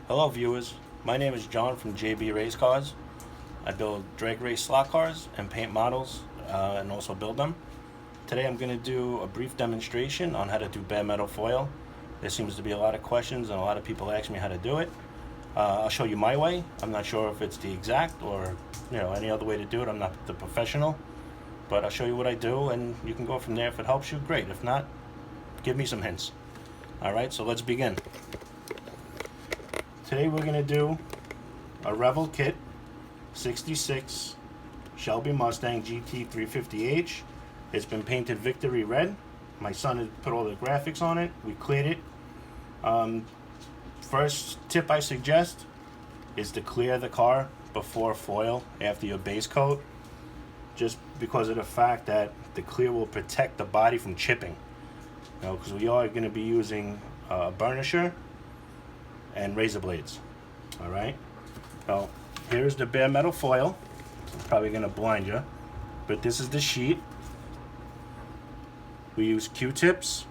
Hello viewers, my name is John from JB Race Cars. I build drag race slot cars and paint models and also build them. Today I'm going to do a brief demonstration on how to do bare metal foil. There seems to be a lot of questions and a lot of people ask me how to do it. I'll show you my way. I'm not sure if it's the exact or any other way to do it. I'm not the professional, but I'll show you what I do and you can go from there. If it helps you, great. If not, give me some hints. Alright, so let's begin. Today we're going to do a Revel kit 66 Shelby Mustang GT 350H. It's been painted Victory Red. My son had put all the graphics on it. We cleared it. First tip I suggest is to clear the car before foil after your base coat, just because of the fact that the clear will protect the body from chipping. Because we are going to be using a burnisher and razor blades. Alright, so here's the bare metal foil. I'm probably going to blind you, but this is the sheet. We use Q-tips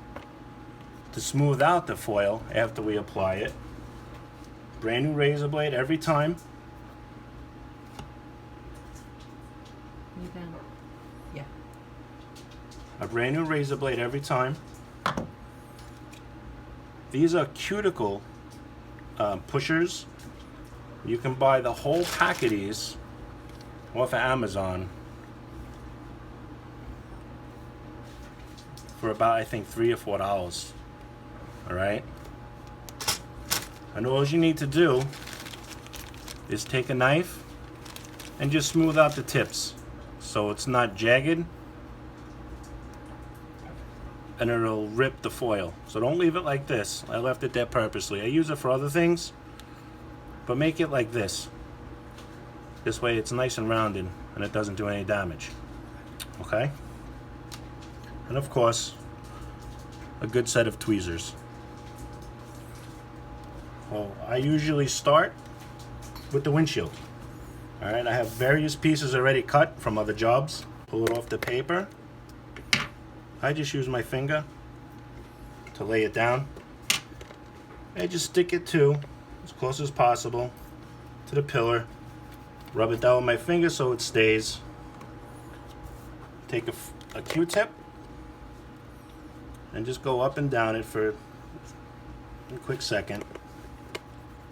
to smooth out the foil after we apply it. Brand new razor blade every time. Yeah. A brand new razor blade every time. These are cuticle pushers. You can buy the whole pack of these off of Amazon for about, I think, $3 or $4. Alright? And all you need to do is take a knife and just smooth out the tips so it's not jagged and it'll rip the foil. So don't leave it like this. I left it there purposely. I use it for other things, but make it like this. This way it's nice and rounded and it doesn't do any damage. Okay? And of course, a good set of tweezers. Well, I usually start with the windshield. Alright, I have various pieces already cut from other jobs. Pull it off the paper. I just use my finger to lay it down. I just stick it to as close as possible to the pillar. Rub it down with my finger so it stays. Take a Q-tip and just go up and down it for a quick second.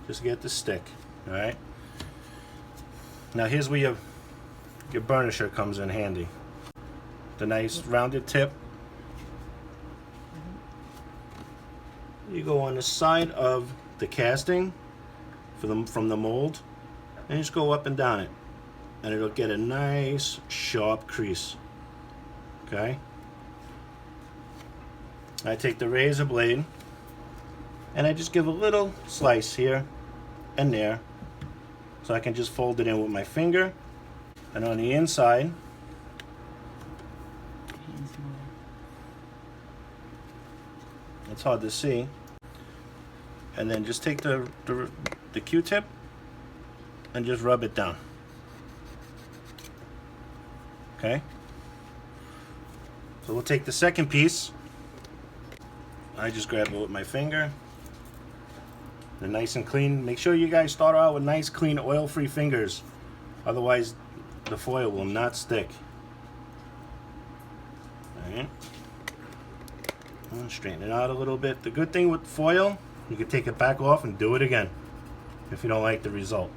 Just get the stick. Alright. Now here's where your burnisher comes in handy. The nice rounded tip. You go on the side of the casting from the mold and just go up and down it, and it'll get a nice sharp crease. Okay, I take the razor blade and I just give a little slice here and there so I can just fold it in with my finger, and on the inside it's hard to see, and then just take the Q-tip and just rub it down. Okay, so we'll take the second piece. I just grab it with my finger. They're nice and clean. Make sure you guys start out with nice, clean, oil-free fingers, otherwise the foil will not stick. Alright, straighten it out a little bit. The good thing with foil, you can take it back off and do it again if you don't like the result.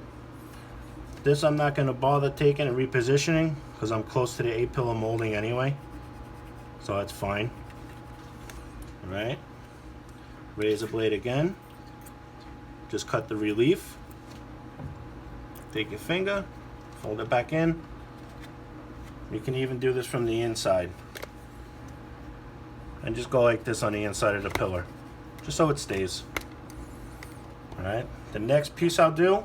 This I'm not going to bother taking and repositioning because I'm close to the A-pillar molding anyway, so that's fine. Alright, razor blade again. Just cut the relief. Take your finger, fold it back in. You can even do this from the inside. And just go like this on the inside of the pillar, just so it stays. Alright, the next piece I'll do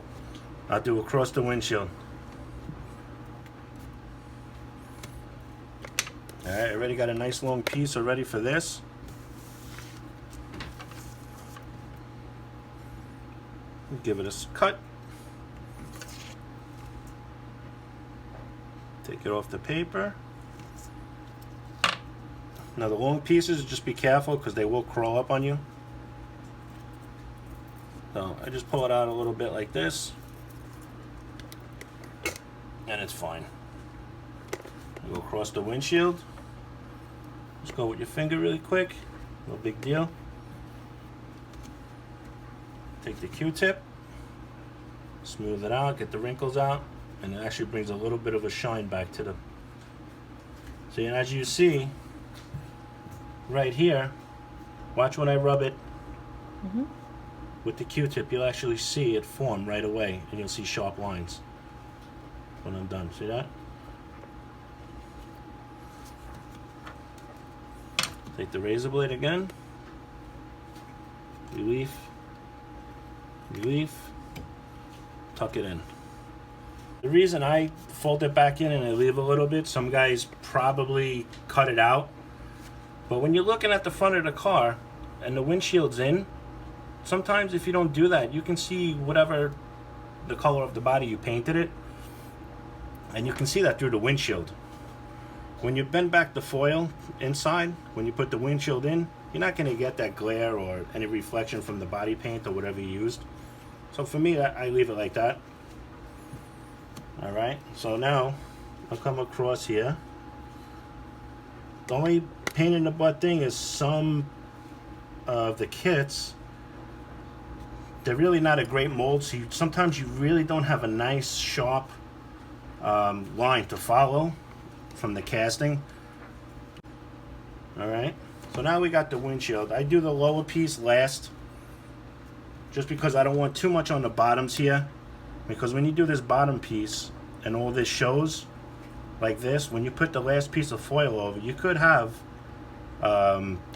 across the windshield. Alright, I already got a nice long piece already for this. Give it a cut. Take it off the paper. Now the long pieces, just be careful because they will crawl up on you. So I just pull it out a little bit like this, and it's fine. You go across the windshield. Just go with your finger really quick. No big deal. Take the Q-tip, smooth it out, get the wrinkles out, and it actually brings a little bit of a shine back to the. See, and as you see right here, watch when I rub it with the Q-tip, you'll actually see it form right away, and you'll see sharp lines when I'm done. See that? Take the razor blade again, relief, relief, tuck it in. The reason I fold it back in and I leave a little bit, some guys probably cut it out, but when you're looking at the front of the car and the windshield's in, sometimes if you don't do that, you can see whatever the color of the body you painted it, and you can see that through the windshield. When you bend back the foil inside, when you put the windshield in, you're not going to get that glare or any reflection from the body paint or whatever you used. So for me, I leave it like that. Alright, so now I'll come across here. The only pain in the butt thing is some of the kits, they're really not a great mold, so sometimes you really don't have a nice sharp line to follow from the casting. Alright, so now we got the windshield. I do the lower piece last just because I don't want too much on the bottoms here, because when you do this bottom piece and all this shows like this, when you put the last piece of foil over, you could have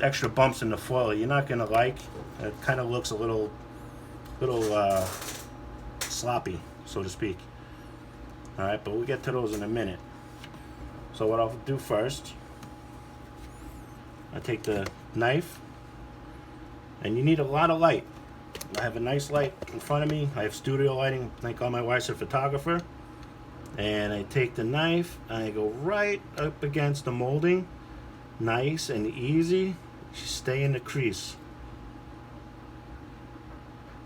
extra bumps in the foil you're not gonna like. It kind of looks a little sloppy, so to speak. Alright, but we'll get to those in a minute. So what I'll do first, I take the knife, and you need a lot of light. I have a nice light in front of me. I have studio lighting, like all my wife's a photographer. And I take the knife and I go right up against the molding, nice and easy. Stay in the crease.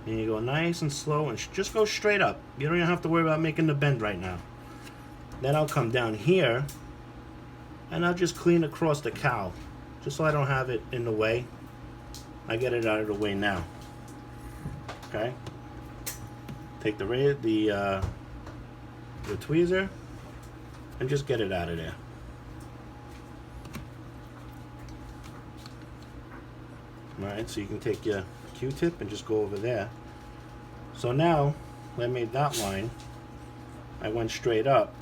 And you go nice and slow and just go straight up. You don't even have to worry about making the bend right now. Then I'll come down here and I'll just clean across the cowl, just so I don't have it in the way. I get it out of the way now. Okay. Take the tweezer and just get it out of there. Alright, so you can take your Q-tip and just go over there. So now I made that line. I went straight up.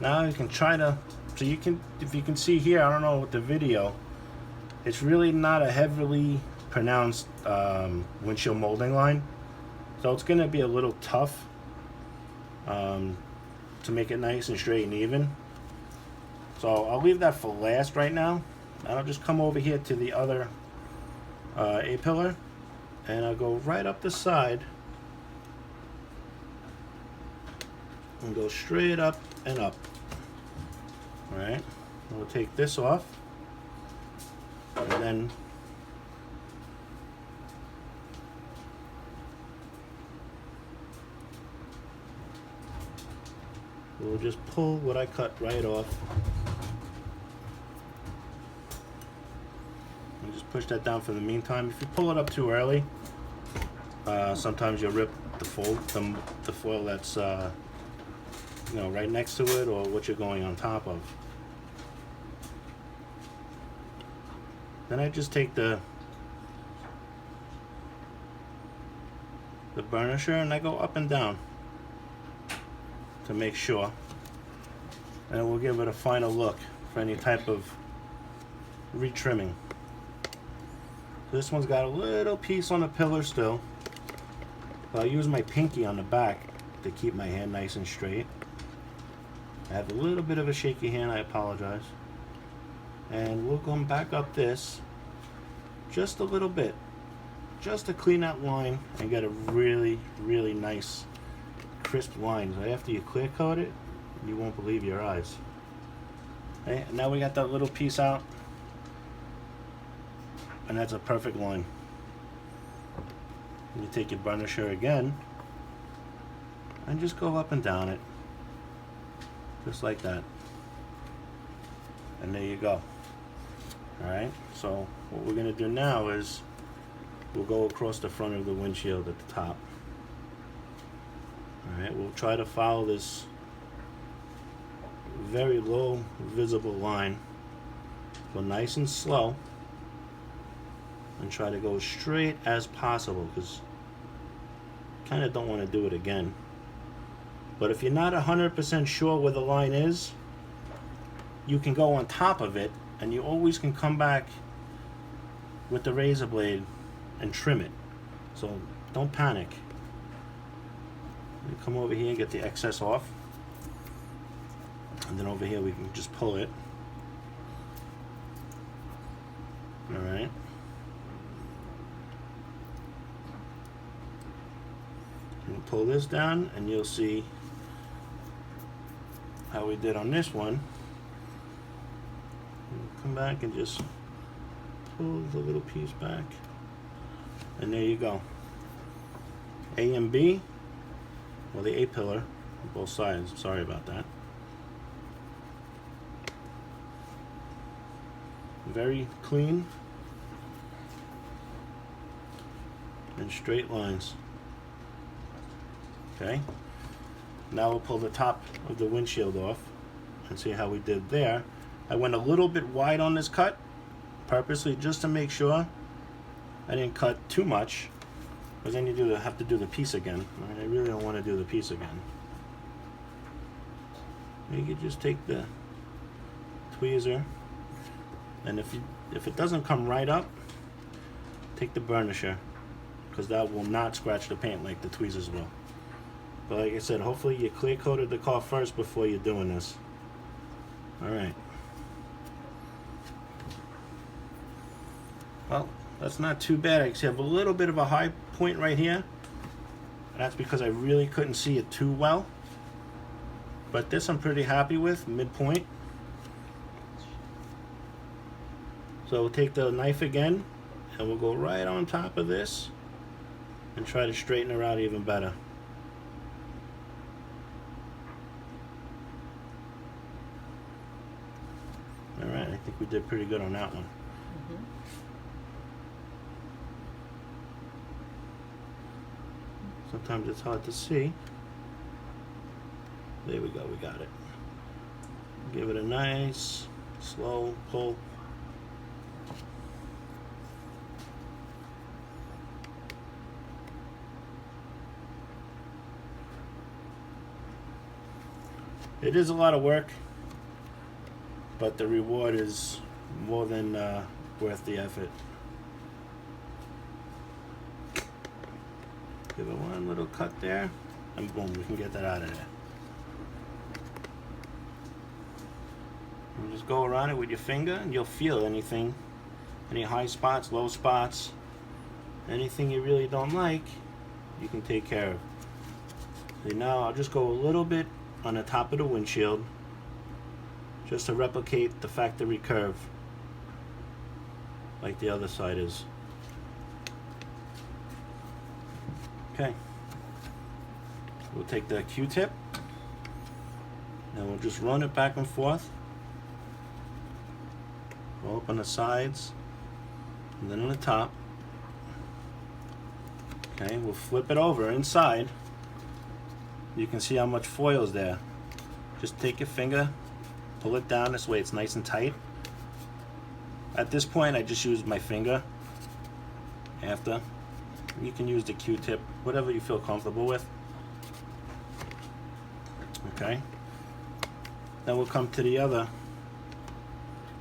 Now you can try to, so you can, if you can see here, I don't know with the video, it's really not a heavily pronounced windshield molding line, so it's going to be a little tough to make it nice and straight and even. So I'll leave that for last right now, and I'll just come over here to the other A-pillar, and I'll go right up the side and go straight up and up. Alright, we'll take this off, and then we'll just pull what I cut right off. And just push that down for the meantime. If you pull it up too early, sometimes you'll rip the foil that's right next to it, or what you're going on top of. Then I just take the burnisher and I go up and down to make sure, and we'll give it a final look for any type of retrimming. This one's got a little piece on the pillar still, but I'll use my pinky on the back to keep my hand nice and straight. I have a little bit of a shaky hand, I apologize. And we'll come back up this just a little bit, just to clean that line and get a really, really nice crisp line. So after you clear coat it, you won't believe your eyes. Okay, now we got that little piece out, and that's a perfect line. You take your burnisher again and just go up and down it, just like that, and there you go. Alright, so what we're going to do now is we'll go across the front of the windshield at the top. Alright, we'll try to follow this very low visible line. Go nice and slow and try to go as straight as possible, because kind of don't want to do it again. But if you're not 100% sure where the line is, you can go on top of it, and you always can come back with the razor blade and trim it. So don't panic. You come over here and get the excess off, and then over here we can just pull it. Alright. We'll pull this down and you'll see how we did on this one. We'll come back and just pull the little piece back, and there you go. A and B, well, the A pillar on both sides. Sorry about that. Very clean and straight lines. Okay, now we'll pull the top of the windshield off and see how we did there. I went a little bit wide on this cut purposely just to make sure I didn't cut too much, because then you have to do the piece again. I really don't want to do the piece again. You could just take the tweezer, and if it doesn't come right up, take the burnisher, because that will not scratch the paint like the tweezers will. But like I said, hopefully you clear coated the car first before you're doing this. Alright. Well, that's not too bad. I actually have a little bit of a high point right here. That's because I really couldn't see it too well. But this I'm pretty happy with, midpoint. So we'll take the knife again, and we'll go right on top of this and try to straighten her out even better. Alright, I think we did pretty good on that one. Sometimes it's hard to see. There we go, we got it. Give it a nice, slow pull. It is a lot of work, but the reward is more than worth the effort. Give it one little cut there, and boom, we can get that out of there. And just go around it with your finger, and you'll feel anything, any high spots, low spots, anything you really don't like, you can take care of. See, now I'll just go a little bit on the top of the windshield, just to replicate the factory curve, like the other side is. Okay, we'll take the Q-tip and we'll just run it back and forth. Go up on the sides and then on the top. Okay, we'll flip it over inside. You can see how much foil is there. Just take your finger, pull it down this way, it's nice and tight. At this point I just use my finger. After, you can use the Q-tip, whatever you feel comfortable with. Okay, then we'll come to the other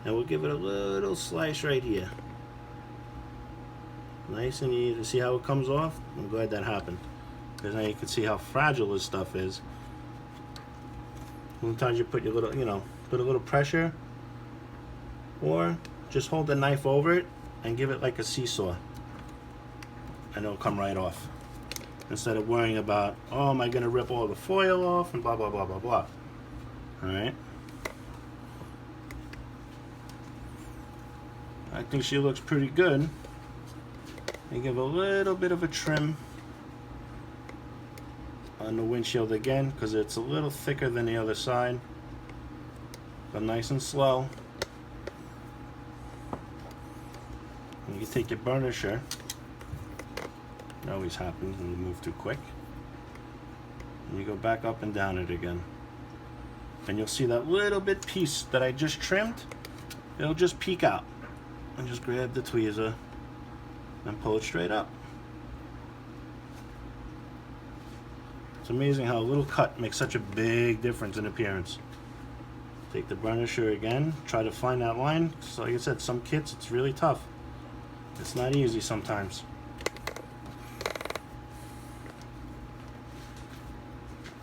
and we'll give it a little slice right here. Nice and easy. See how it comes off? I'm glad that happened, because now you can see how fragile this stuff is. Sometimes you put your little, put a little pressure, or just hold the knife over it and give it like a seesaw, and it'll come right off. Instead of worrying about, oh, am I going to rip all the foil off and blah, blah, blah, blah, blah. Alright. I think she looks pretty good. I give a little bit of a trim on the windshield again because it's a little thicker than the other side. Go nice and slow. And you can take your burnisher. It always happens when you move too quick. And you go back up and down it again. And you'll see that little bit piece that I just trimmed. It'll just peek out. And just grab the tweezer and pull it straight up. It's amazing how a little cut makes such a big difference in appearance. Take the burnisher again, try to find that line. So like I said, some kits it's really tough. It's not easy sometimes.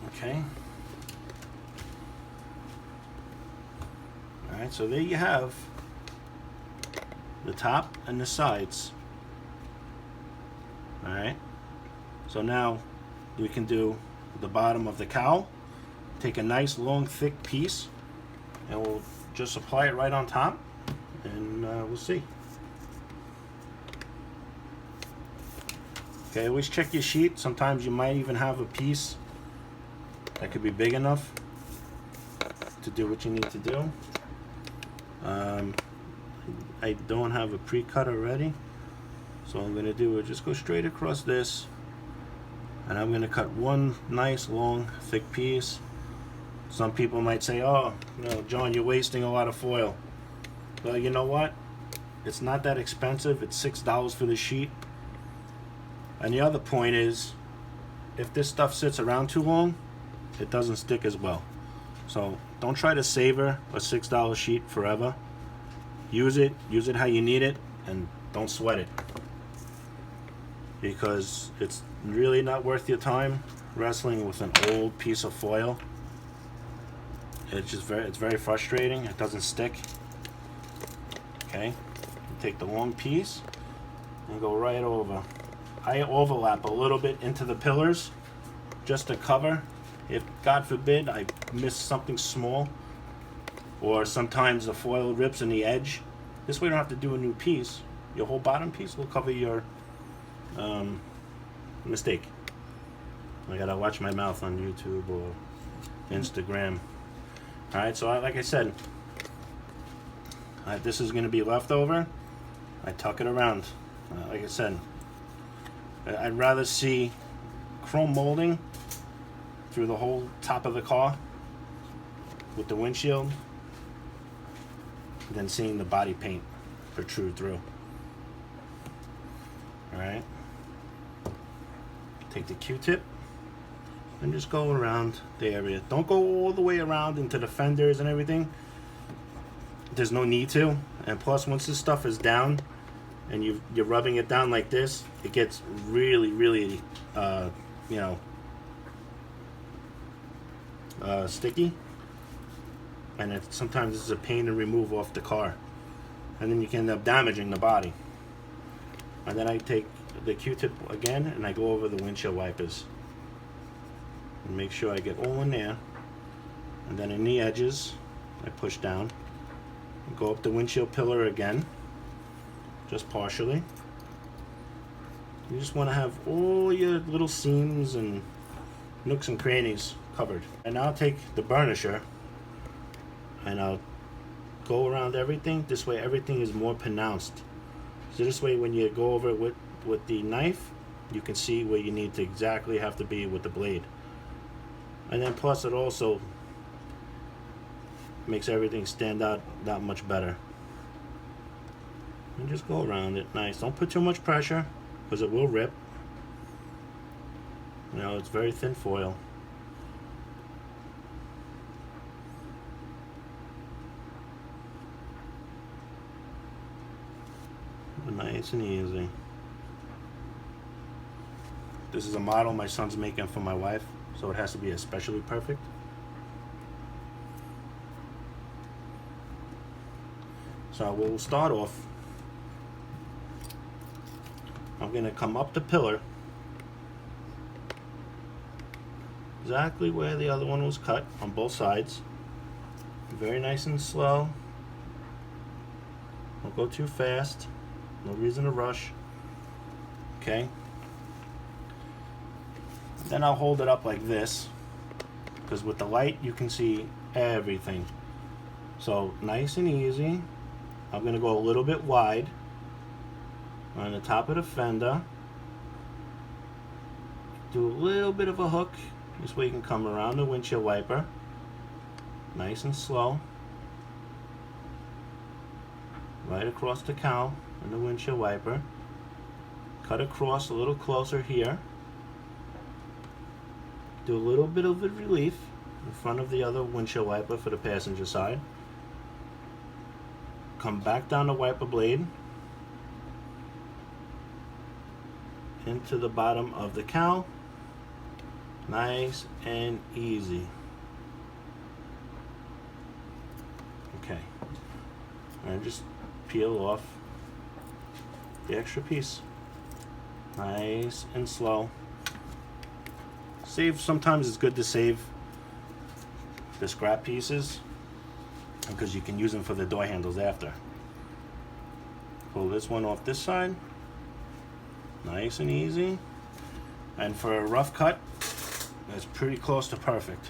Okay. Alright, so there you have the top and the sides. Alright, so now we can do the bottom of the cowl. Take a nice long thick piece and we'll just apply it right on top and we'll see. Okay, always check your sheet. Sometimes you might even have a piece that could be big enough to do what you need to do. I don't have a pre-cut already, so I'm going to do is just go straight across this, and I'm going to cut one nice long thick piece. Some people might say, oh, no, John, you're wasting a lot of foil. Well, you know what? It's not that expensive. It's $6 for the sheet. And the other point is, if this stuff sits around too long, it doesn't stick as well. So don't try to savor a $6 sheet forever. Use it how you need it, and don't sweat it, because it's really not worth your time wrestling with an old piece of foil. It's very frustrating. It doesn't stick. Okay, take the long piece and go right over. I overlap a little bit into the pillars just to cover if, God forbid, I miss something small, or sometimes the foil rips in the edge. This way you don't have to do a new piece. Your whole bottom piece will cover your mistake. I gotta watch my mouth on YouTube or Instagram. Alright, so like I said, this is gonna be leftover. I tuck it around. Like I said, I'd rather see chrome molding through the whole top of the car with the windshield than seeing the body paint protrude through. Alright, take the Q-tip and just go around the area. Don't go all the way around into the fenders and everything. There's no need to. And plus, once this stuff is down and you're rubbing it down like this, it gets really, really sticky, and sometimes it's a pain to remove off the car, and then you can end up damaging the body. And then I take the Q-tip again and I go over the windshield wipers and make sure I get all in there, and then in the edges I push down and go up the windshield pillar again, just partially. You just want to have all your little seams and nooks and crannies covered. And now I'll take the burnisher and I'll go around everything. This way everything is more pronounced. So this way when you go over it with the knife, you can see where you need to exactly have to be with the blade. And then plus it also makes everything stand out that much better. And just go around it nice. Don't put too much pressure because it will rip. You know, it's very thin foil. Nice and easy. This is a model my son's making for my wife, so it has to be especially perfect. So we'll start off. I'm going to come up the pillar exactly where the other one was cut on both sides. Very nice and slow. Don't go too fast. No reason to rush. Okay. Then I'll hold it up like this, because with the light you can see everything. So nice and easy. I'm going to go a little bit wide on the top of the fender. Do a little bit of a hook. This way you can come around the windshield wiper. Nice and slow. Right across the cowl and the windshield wiper. Cut across a little closer here. Do a little bit of a relief in front of the other windshield wiper for the passenger side. Come back down the wiper blade into the bottom of the cowl. Nice and easy. Okay. And just peel off the extra piece. Nice and slow. Sometimes it's good to save the scrap pieces because you can use them for the door handles after. Pull this one off this side. Nice and easy. And for a rough cut, that's pretty close to perfect.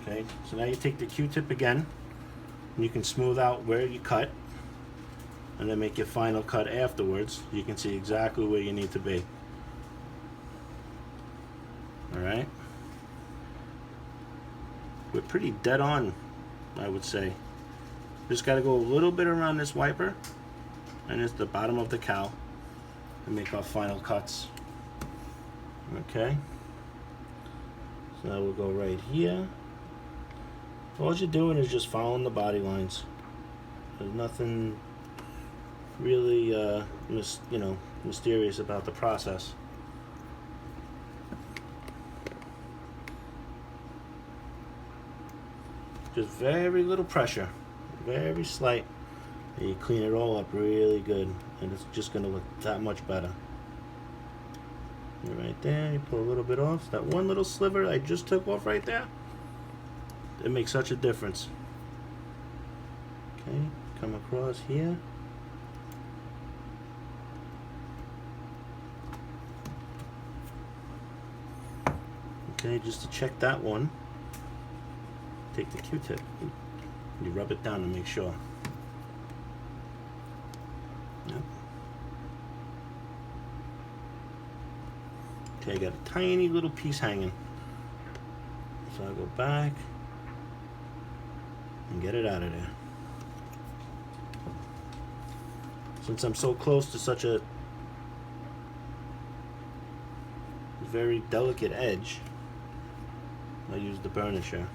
Okay, so now you take the Q-tip again, and you can smooth out where you cut, and then make your final cut afterwards. You can see exactly where you need to be. Alright? We're pretty dead on, I would say. Just got to go a little bit around this wiper, and it's the bottom of the cowl, and make our final cuts. Okay, so now we'll go right here. All you're doing is just following the body lines. There's nothing really mysterious about the process. Just very little pressure, very slight, and you clean it all up really good, and it's just going to look that much better. Right there, you pull a little bit off. That one little sliver I just took off right there, it makes such a difference. Okay, come across here. Okay, just to check that one, take the Q-tip and you rub it down to make sure. Yep. Okay, I got a tiny little piece hanging. So I'll go back and get it out of there. Since I'm so close to such a very delicate edge, I use the burnisher.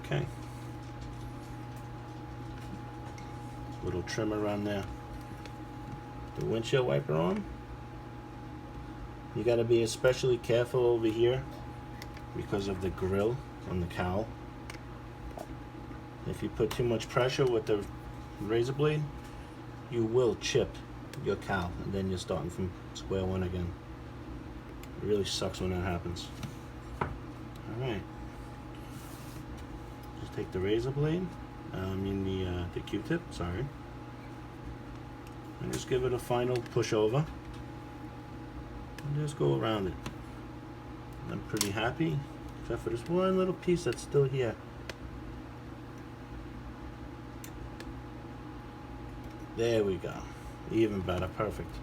Okay. Little trim around there. The windshield wiper on. You got to be especially careful over here because of the grill on the cowl. If you put too much pressure with the razor blade, you will chip your cowl, and then you're starting from square one again. It really sucks when that happens. Alright. Just take the razor blade, the Q-tip, sorry. And just give it a final push over. And just go around it. I'm pretty happy, except for this one little piece that's still here. There we go. Even better, perfect.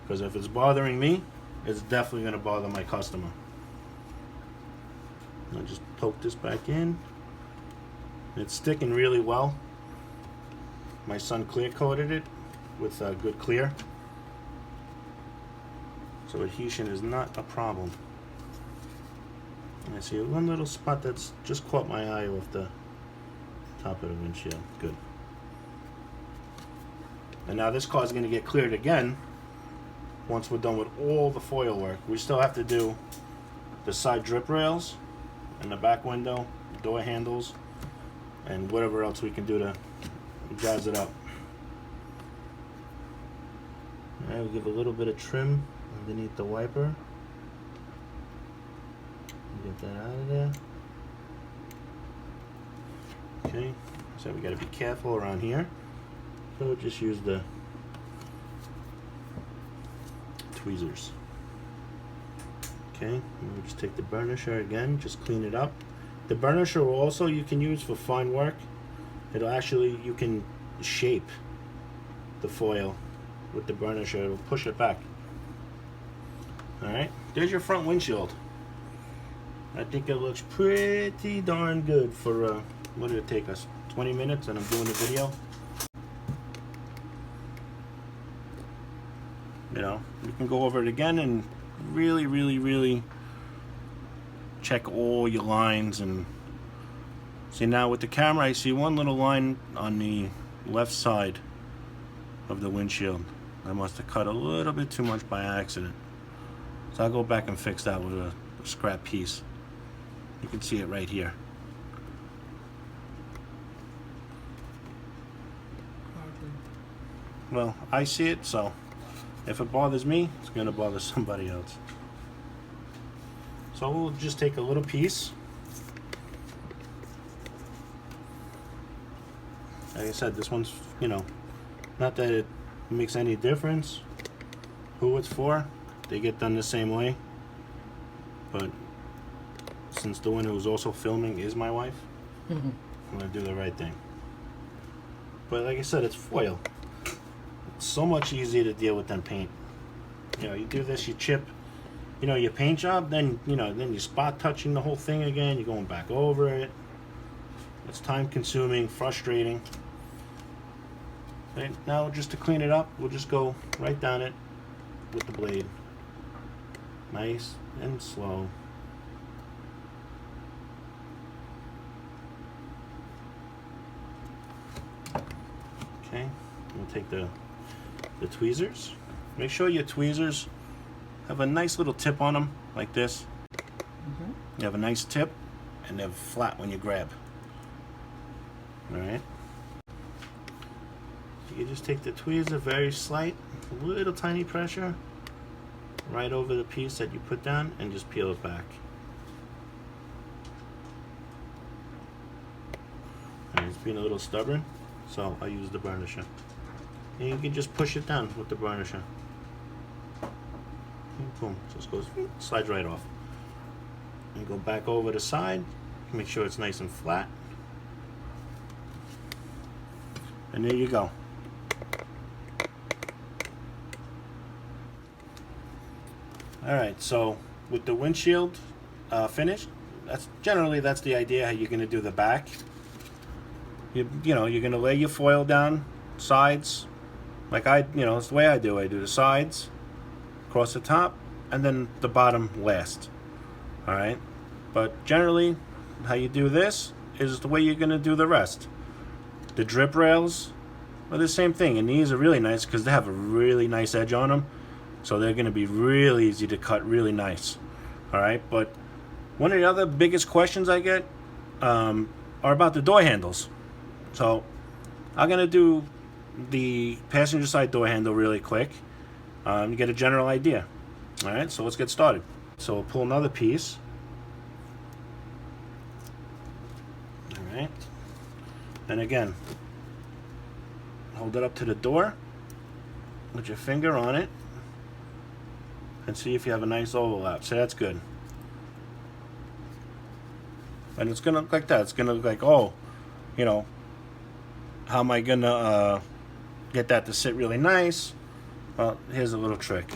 Because if it's bothering me, it's definitely going to bother my customer. I just poke this back in. It's sticking really well. My son clear coated it with good clear, so adhesion is not a problem. And I see one little spot that's just caught my eye off the top of the windshield. Good. And now this car is going to get cleared again once we're done with all the foil work. We still have to do the side drip rails and the back window, door handles, and whatever else we can do to jazz it up. Alright, we'll give a little bit of trim underneath the wiper. Get that out of there. Okay, so we got to be careful around here. So we'll just use the tweezers. Okay, we'll just take the burnisher again, just clean it up. The burnisher also you can use for fine work. It'll actually, you can shape the foil with the burnisher. It'll push it back. Alright, there's your front windshield. I think it looks pretty darn good for, what did it take us? 20 minutes and I'm doing the video. You know, you can go over it again and really check all your lines. And see, now with the camera I see one little line on the left side of the windshield. I must have cut a little bit too much by accident, so I'll go back and fix that with a scrap piece. You can see it right here. Well, I see it, so if it bothers me, it's going to bother somebody else. So we'll just take a little piece. Like I said, this one's, you know, not that it makes any difference who it's for. They get done the same way. But since the one who's also filming is my wife, I'm going to do the right thing. But like I said, it's foil. It's so much easier to deal with than paint. You know, you do this, you chip, you know, your paint job, then, you know, then you spot touching the whole thing again, you're going back over it. It's time consuming, frustrating. Right, now just to clean it up, we'll just go right down it with the blade. Nice and slow. Okay, we'll take the tweezers. Make sure your tweezers have a nice little tip on them, like this. You have a nice tip, and they're flat when you grab. Alright. You just take the tweezer, very slight, little tiny pressure, right over the piece that you put down, and just peel it back. And it's being a little stubborn, so I'll use the burnisher. And you can just push it down with the burnisher. And boom, just goes, slides right off. And go back over the side, make sure it's nice and flat. And there you go. Alright, so with the windshield finished, that's the idea how you're going to do the back. You know, you're going to lay your foil down, sides, like it's the way I do. I do the sides, across the top, and then the bottom last. Alright, but generally how you do this is the way you're going to do the rest. The drip rails are the same thing, and these are really nice because they have a really nice edge on them, so they're going to be really easy to cut, really nice. Alright, but one of the other biggest questions I get are about the door handles. So I'm going to do the passenger side door handle really quick to get a general idea. Alright, so let's get started. So we'll pull another piece. Alright, and again, hold it up to the door, put your finger on it, and see if you have a nice overlap. So that's good. And it's going to look like that. It's going to look like, oh, you know, how am I going to get that to sit really nice? Well, here's a little trick.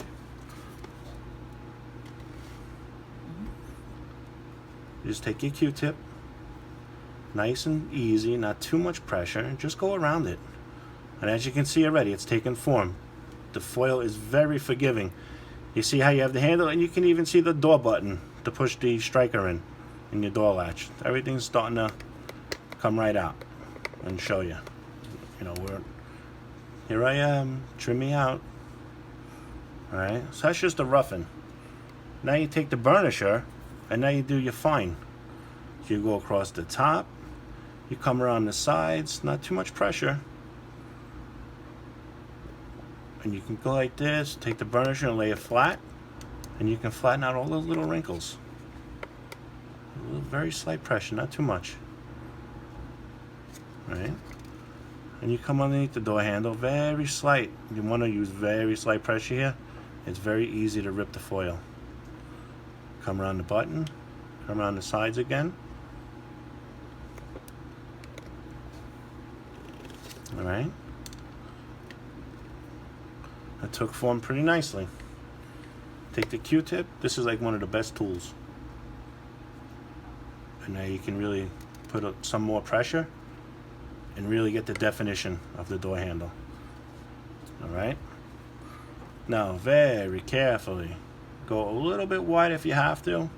You just take your Q-tip, nice and easy, not too much pressure, and just go around it. And as you can see already, it's taken form. The foil is very forgiving. You see how you have the handle, and you can even see the door button to push the striker in your door latch. Everything's starting to come right out and show you. You know, here I am, trim me out. Alright, so that's just a roughen. Now you take the burnisher, and now you do your fine. So you go across the top, you come around the sides, not too much pressure. And you can go like this, take the burnisher and lay it flat, and you can flatten out all those little wrinkles. A little, very slight pressure, not too much. Right? and you come underneath the door handle, very slight. You want to use very slight pressure here. It's very easy to rip the foil. Come around the button, come around the sides again. Alright. That took form pretty nicely. Take the Q-tip. This is like one of the best tools. And now you can really put some more pressure and really get the definition of the door handle. Alright. Now very carefully go a little bit wide if you have to,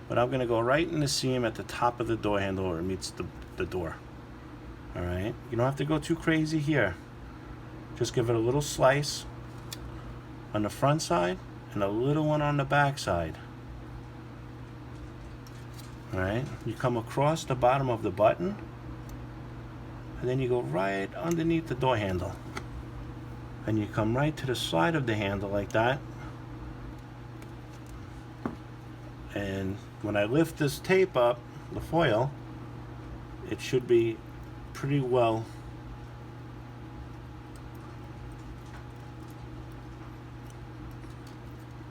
but I'm going to go right in the seam at the top of the door handle where it meets the door. Alright, you don't have to go too crazy here. Just give it a little slice on the front side and a little one on the back side. Alright, you come across the bottom of the button and then you go right underneath the door handle. And you come right to the side of the handle like that. And when I lift this tape up, the foil, it should be pretty well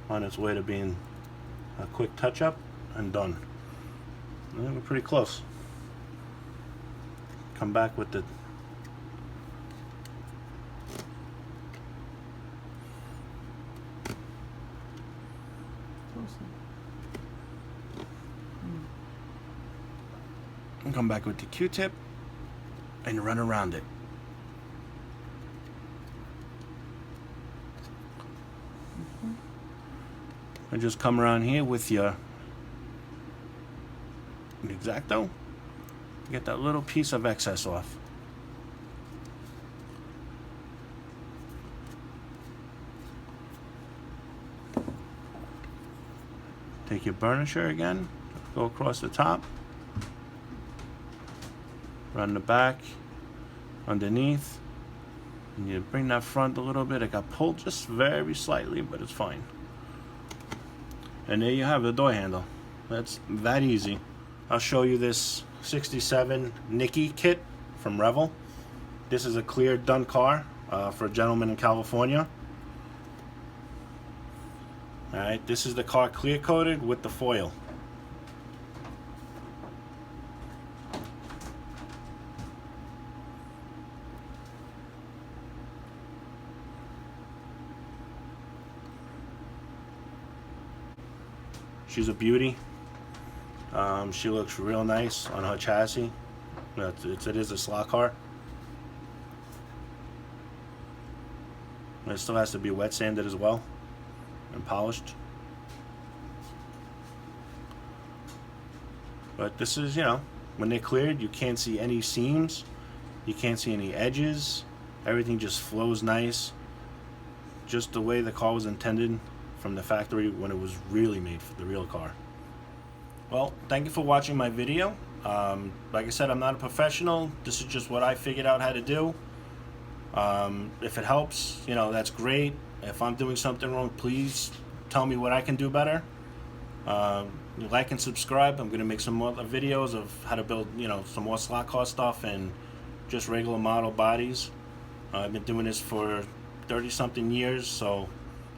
on its way to being a quick touch-up and done. And we're pretty close. Come back with the come back with the Q-tip and run around it. And just come around here with your X-Acto. Get that little piece of excess off. Take your burnisher again, go across the top. Run the back, underneath, and you bring that front a little bit. It got pulled just very slightly, but it's fine. And there you have the door handle. That's that easy. I'll show you this 67 Nicky kit from Revel. This is a clear done car for a gentleman in California. Alright, this is the car clear coated with the foil. She's a beauty. She looks real nice on her chassis. It is a slot car. And it still has to be wet sanded as well and polished. But this is, you know, when they're cleared, you can't see any seams. You can't see any edges. Everything just flows nice. Just the way the car was intended from the factory when it was really made for the real car. Well, thank you for watching my video. Like I said, I'm not a professional. This is just what I figured out how to do. If it helps, you know, that's great. If I'm doing something wrong, please tell me what I can do better. Like and subscribe. I'm going to make some more videos of how to build, you know, some more slot car stuff and just regular model bodies. I've been doing this for 30-something years, so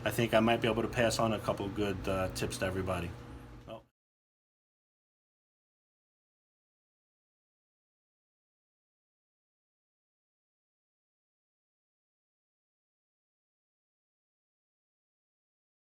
I think I might be able to pass on a couple good tips to everybody.